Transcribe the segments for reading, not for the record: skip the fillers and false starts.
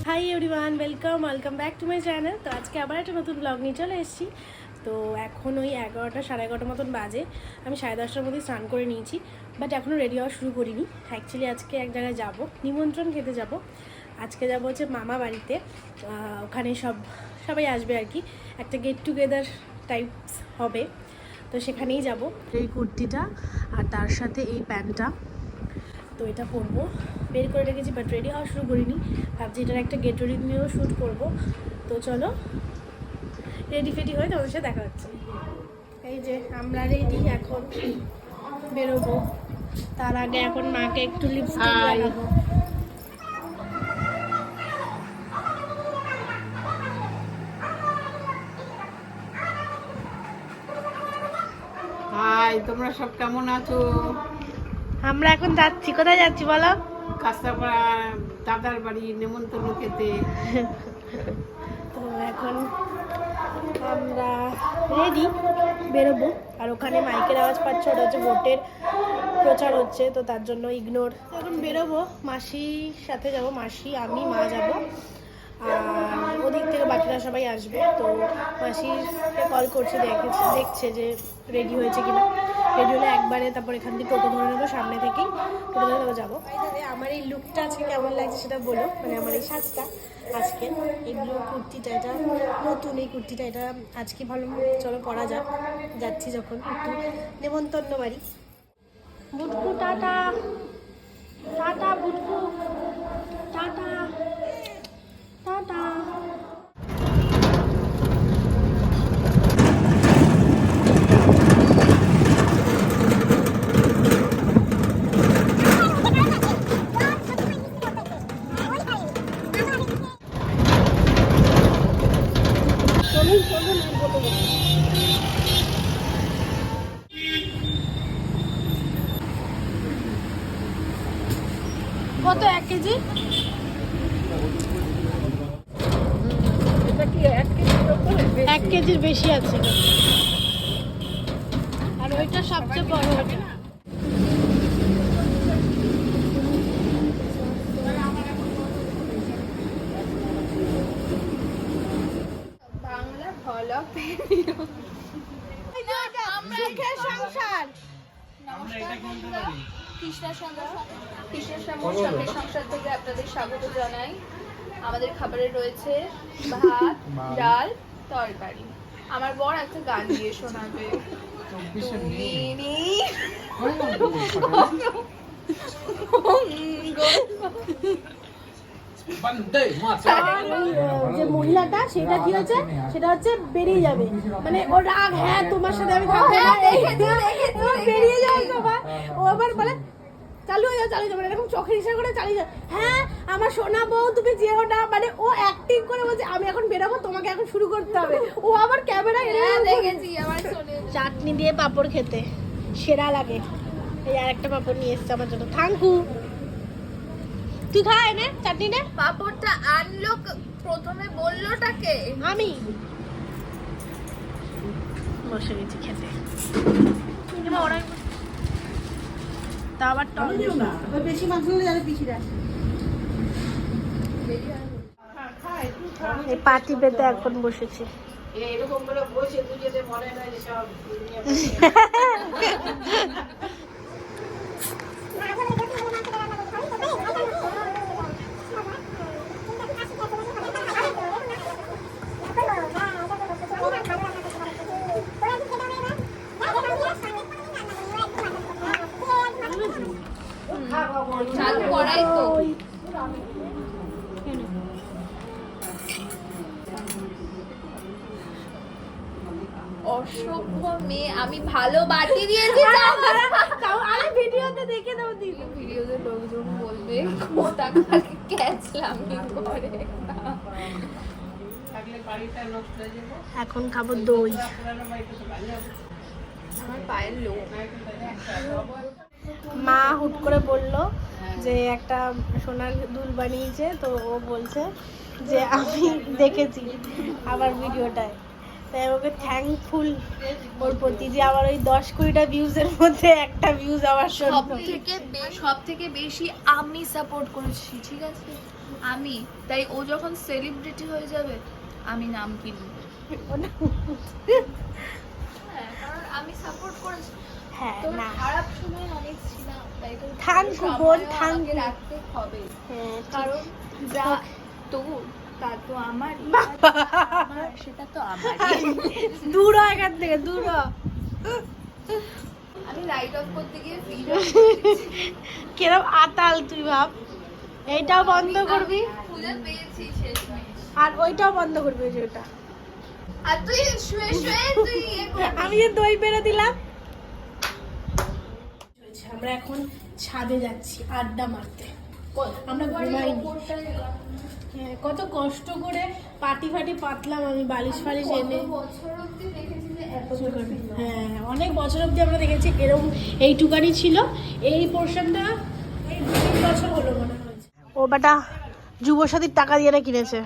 Hi everyone, welcome back to my channel. তো আজকে আবার একটা নতুন ব্লগ নিয়ে চলে এসেছি। তো এখন ওই 11টা সাড়ে 11টার মতন বাজে। আমি 10:30টার মধ্যে স্নান করে নিয়েছি, বাট এখনও রেডি হওয়া শুরু করিনি। অ্যাকচুয়ালি আজকে এক জায়গায় যাব, নিমন্ত্রণ খেতে যাব। আজকে যাব হচ্ছে মামা বাড়িতে। ওখানে সবাই আসবে আর কি, একটা গেট টুগেদার টাইপস হবে। তো সেখানেই যাব। এই কুর্তিটা আর তার সাথে এই প্যান্টটা, তো এটা পরবো, বের করে রেখেছি, বাট রেডি হওয়া শুরু করিনি। ভাবছি এটার একটা গেট রেডি নিয়েও শ্যুট করবো। তো চলো রেডি ফেডি হয়ে তোমাদের সাথে দেখা হচ্ছে। এই যে আমরা রেডি, এখন বেরোবো। তার আগে এখন মাকে একটু লিপস্টিক লাগাবো। হাই, তোমরা সব কেমন আছো? আমরা এখন যাচ্ছি, কোথায় যাচ্ছি বলো? কাস্তাপাড়া দাদার বাড়ি নেমন্তন্ন খেতে। তো এখন আমরা রেডি, বেরোবো। আর ওখানে মাইকের আওয়াজ পাচ্ছ, ওটা হচ্ছে ভোটের প্রচার হচ্ছে, তো তার জন্য ইগনোর। এখন বেরোবো, মাসির সাথে যাব, মাসি আমি মা যাব, আর ওদিক থেকে বাকিরা সবাই আসবে। তো মাসিকে কল করছে, দেখছে যে রেডি হয়েছে কিনা। রেডি হলে একবারে তারপর এখান থেকে টোটো ধরে নেবো, সামনে থেকেই টোটো ধরে নেবো যাবো। আমার এই লুকটা আজকে কেমন লাগছে সেটা বলো, মানে আমার এই সাজটা আজকে, এই ব্লু কুর্তিটা, এটা নতুন এই কুর্তিটা, এটা আজকে ভালো, চলো পরা যাক। যাচ্ছি যখন একটু নেমন্তন্ন বাড়ি। বুটকু টাটা, টাটা বুটকু, টাটা টাটা। কত 1 কেজি? এটা কি 1 কেজির উপরে? 1 কেজির বেশি আছে, আর ওইটা সবচেয়ে বড়। ওটা বাংলা ভ্লগ সংসার। নমস্কার বন্ধুরা, কৃষ্ণের সঙ্গে সংসার থেকে আপনাদের স্বাগত জানাই। আমাদের খাবারে রয়েছে ভাত, ডাল, তরকারি। আমার বর একটা গান দিয়ে শোনাবে। যে মহিলাটা, সেটা কি হচ্ছে, সেটা হচ্ছে বেরিয়ে যাবে, মানে ও রাগ, হ্যাঁ তোমার সাথে আমি থাকবো না, বেরিয়ে যায় সবাই। ও আবার বলে চালু হয়ে যাও, মানে এরকম চোখের ইশারা করে চালিয়ে যাও। হ্যাঁ আমার সোনা বউ, তুমি যেও না, মানে ও অ্যাক্টিং করে বলছে আমি এখন বেরোবো, তোমাকে এখন শুরু করতে হবে। ও আবার ক্যামেরা দেখেছি আমার শোনে। চাটনি দিয়ে পাঁপড় খেতে সেরা লাগে। এই আর একটা পাঁপড় নিয়ে এসছে আমার জন্য, থ্যাংকু। তুই খা, এনে চাটনি নে। পাপড়টা আনলো প্রথমে, বললোটাকে আমি বসে গেছি খেতে। তা আবার বেশি মাংস হলে যাবে পিছিয়ে। এই পাটি পেতে এখন বসেছি। এরকম করে বসে তুই যদি মনে হয় যে সব চালু করাই তো। অসভ্য মেয়ে, আমি ভালো বাটি দিয়েছি। আরে ভিডিওতে দেখে দাও দিদি। ভিডিওতে লোকজন বলবে কোথাকার ক্যাচলামি করে। এখন খাবো দই। আমার পায়ের লোক। মা হুট করে বললো যে একটা সোনার দুল বানিয়েছে, তো ও বলছে যে আমি দেখেছি আবার ভিডিওটায়, তাই ওকে থ্যাঙ্কফুল ওর প্রতি যে আমার ওই 10-20টা ভিউজের মধ্যে একটা ভিউজ আমার সব থেকে বেশি আমি সাপোর্ট করেছি, ঠিক আছে? আমি, তাই ও যখন সেলিব্রিটি হয়ে যাবে আমি নাম কিনবো। হ্যাঁ, কারণ আমি সাপোর্ট করেছি। হ্যাঁ তোর না খারাপ সময় অনেক ছিলাম, তাই তো Thank you, বোন, সময়ও thank আমাকে you. রাখতে হবে, হ্যাঁ কারণ যা তোর তা তো আমারই, আমার সেটা তো আমারই। দূর হ এখান থেকে দূর হ। আমি লাইট অফ করতে গিয়ে ফিড কিরম আতাল তুই ভাব। এইটাও বন্ধ করবি খুঁজে পেয়েছি শেষমেশ। আর ওইটাও বন্ধ করবি ওই যে ওটা। আর তুই শুয়ে শুয়ে তুই ইয়ে করবি। আমি যে দই বেড়ে দিলাম। আমরা এখন ছাদে যাচ্ছি আড্ডা মারতে। আমরা ঘুমাইনি। হ্যাঁ, কত কষ্ট করে পাটি ফাটি পাতলাম আমি, বালিশ ফালিশ এনে। বছর অবধি দেখেছি যে এত হ্যাঁ অনেক বছর অবধি আমরা দেখেছি এরকম এইটুকানি ছিল। এই পোর্শনটা এই 2-3 বছর হলো মনে হয়েছে। ও বেটা যুবসাথীর টাকা দিয়ে এটা কিনেছে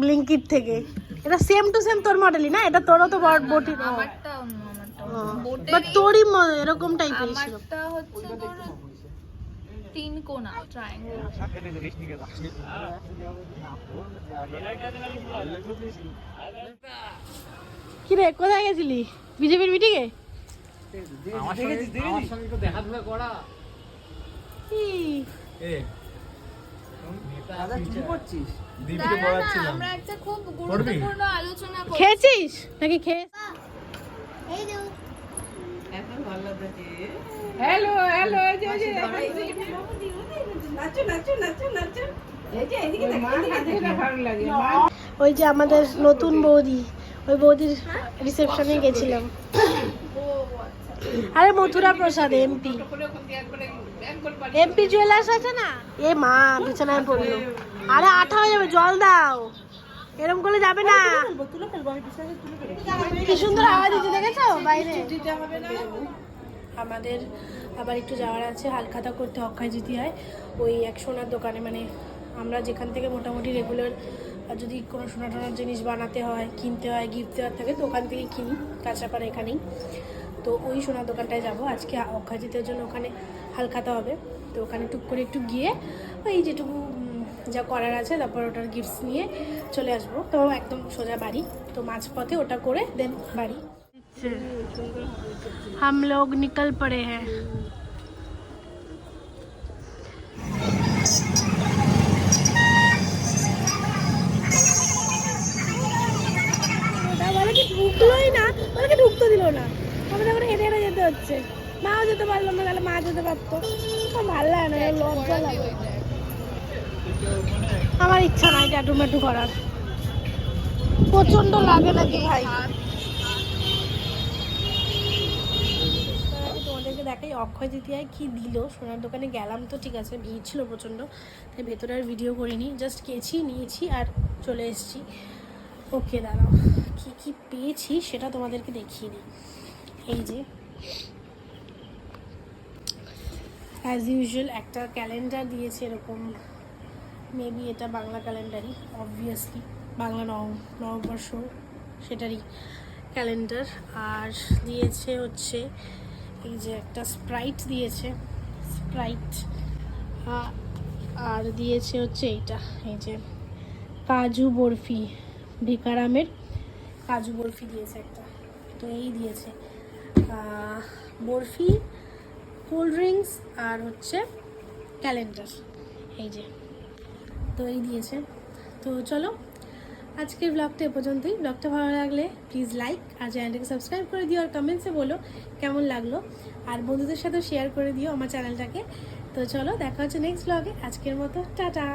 ব্লিঙ্কিট থেকে। এটা সেম টু সেম তোর মডেলই না? এটা তোরও তো বটি। আমারটা অন্য, আমারটা বোটে বাট তোরই এরকম টাইপের ছিল। আমারটা হচ্ছে তোর 3 কোণা ট্রায়াঙ্গেল। কি রে কোথায় গেছিলি? বিজেপির মিটিংয়ে? আমার সঙ্গে তো দেখা দেখা করা। দাদা কি করছিস? দীপকে পড়াচ্ছিলাম। আমরা একটা খুব গুরুত্বপূর্ণ আলোচনা করব। খেয়েছিস নাকি খেয়ে? হ্যালো হ্যালো, এই যে নাচো নাচো নাচো নাচো, এই যে এদিকে ভালো লাগে। ওই যে আমাদের নতুন বৌদি, ওই বৌদির রিসেপশনে গেছিলাম। আরে মথুরা প্রসাদ এমপি, এমপি জুয়েলার্স আছে না? এ মা বিছানায় পড়লো। আরে আঠা হয়ে যাবে, জল দাও। এরকম করলে যাবে না। কি সুন্দর আওয়াজ দিচ্ছে দেখেছো বাইরে? আমাদের আবার একটু যাওয়ার আছে হালখাতা করতে অক্ষয় তৃতীয়ায়, ওই এক সোনার দোকানে। মানে আমরা যেখান থেকে মোটামুটি রেগুলার যদি কোনো সোনা টোনার জিনিস বানাতে হয়, কিনতে হয়, গিফট দেওয়ার থাকে, তো ওখান থেকে কিনি, কাঁচরাপাড়া এখানেই। তো ওই সোনার দোকানটায় যাব আজকে অক্ষয় তৃতীয়ার জন্য। ওখানে হালখাতা হবে, তো ওখানে টুক করে একটু গিয়ে ওই যেটুকু যা করার আছে তারপর ওটার গিফটস নিয়ে চলে আসবো। তো একদম সোজা বাড়ি, তো মাঝপথে ওটা করে দেন বাড়ি। हम लोग निकल पड़े हैं। ঢুকলোই না, ওদেরকে ঢুকতে দিল না। আমাদের এখন হেঁটে হেঁটে যেতে হচ্ছে। মাও যেতে পারলাম না, তাহলে মা যেতে পারতো। ভালো লাগে না, লজ্জা লাগে। আমার ইচ্ছা নাই ট্যাটু ম্যাটু করার, প্রচন্ড লাগে নাকি ভাই। তোমাদেরকে দেখাই অক্ষয় তৃতীয়ায় কি দিল। সোনার দোকানে গেলাম তো ঠিক আছে, ভিড় ছিল প্রচণ্ড, তাই ভেতরে আর ভিডিও করিনি, জাস্ট গেছি, নিয়েছি আর চলে এসেছি। ওকে দাঁড়াও, কী কী পেয়েছি সেটা তোমাদেরকে দেখিয়ে দিই। এই যে অ্যাজ ইউজুয়াল একটা ক্যালেন্ডার দিয়েছে এরকম, মেবি এটা বাংলা ক্যালেন্ডারই, অবভিয়াসলি বাংলা নববর্ষ সেটারই ক্যালেন্ডার। আর দিয়েছে হচ্ছে এই যে একটা স্প্রাইট দিয়েছে, স্প্রাইট। আর দিয়েছে হচ্ছে এইটা, এই যে কাজু বরফি, ভিকারামের কাজু বরফি দিয়েছে একটা। তো এই দিয়েছে বরফি, কোল্ড ড্রিঙ্কস আর হচ্ছে ক্যালেন্ডার, এই যে। তো এই দিয়েছে। তো চলো আজকের ব্লগটা এ পর্যন্তই। ব্লগটা ভালো লাগলে প্লিজ লাইক আর চ্যানেলটাকে সাবস্ক্রাইব করে দিও, আর কমেন্টসে বলো কেমন লাগলো, আর বন্ধুদের সাথেও শেয়ার করে দিও আমার চ্যানেলটাকে। তো চলো দেখা হচ্ছে নেক্সট ব্লগে। আজকের মতো টাটা।